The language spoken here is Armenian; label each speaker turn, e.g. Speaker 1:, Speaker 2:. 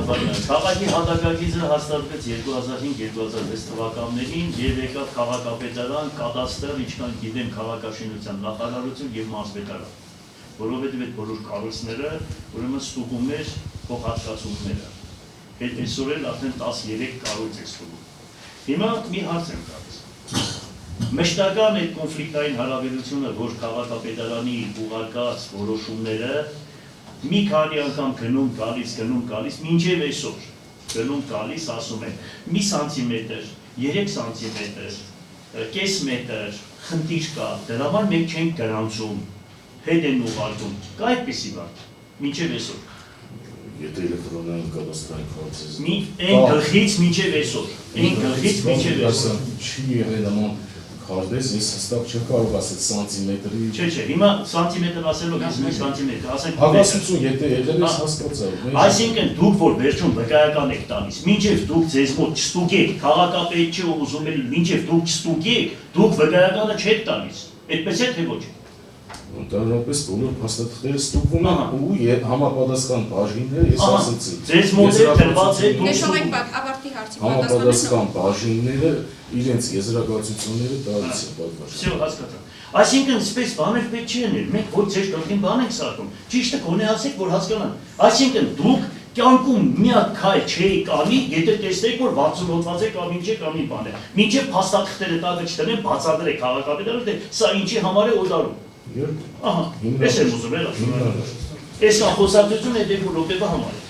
Speaker 1: Քաղաքի հատակագիծը հաստատվեց 2005-2006 թվականներին եւ եկավ քաղաքապետարան, կադաստր, ինչքան գիտեմ, քաղաքաշինության նախարարություն եւ մարզպետարան, որովհետեւ այդ բոլոր կառույցները ուրեմն ստուգում էր փոխհատկացումները։ Այդ այսօր էլ արդեն 13 կառույց է ստուգում։ Հիմա մի հարց եմ տալիս։ Մշտական այդ կոնֆլիկտային հարաբերությունը, որ քաղաքապետարանի ուղարկած որոշումները մի քանի անգամ գնում գալիս, մինչև այսօր գնում գալիս, ասում են մի սանտիմետր, 3 սանտիմետր, կես մետր, խնդիր կա, դրա համար մենք չենք գրանցում, հետ են ուղարկում, կա այդպիսի բան, մինչև այսօր։
Speaker 2: Եթե էլեկտրոնային կադաստրային քարտեզ։
Speaker 1: Այն գլխից մինչև այսօր, այն գլխից մինչև այսօր։
Speaker 2: Չի եղել նման քարտեզ, ես հստակ չեմ կարող ասել սանտիմետրի։
Speaker 1: Չէ, հիմա սանտիմետր ասելով ես մի սանտիմետր, ասենք
Speaker 2: հակասություն, եթե եղել ես հասկացա։
Speaker 1: Այսինքն դուք որ վերջում վկայական եք տալիս, մինչև դուք ձեզ մոտ չստուգեք, քաղաքապետ չի ուզում էլի, մինչև դուք չստուգեք, դուք վկայականը չեք տալիս։ Այդպես է թե ոչ։
Speaker 2: Ընդհանրապես բոլոր փաստաթղթերը ստուգվում են ու համապատասխան բաժինները, ես ասացի։
Speaker 1: Ձեզ մոտ է դրված է դուք
Speaker 3: ավարտի հարցի
Speaker 2: համապատասխան բաժինները իրենց եզրակացությունները տալիս են պատվաշ։
Speaker 1: Всё, հասկացա։ Այսինքն սպես բաներ պետք չի լինել, մենք ոչ ձեր կողքին բան ենք սարքում։ Ճիշտը գոնե ասեք, որ հասկանան։ Այսինքն դուք կյանքում միակ քայլ չէի կանի, եթե տեսնեիք, որ 60-ոց է կամ ինչ է կամ մի բան է։ Մինչև փաստաթղթերը տակը չտնեն, բացատրեք քաղաքապետարանը, թե սա ինչի համար է օդարում։ Ահա, ես եմ ուզում էլ ասում։ Այս խոսակցությունը է դեպի րոպեվա համար։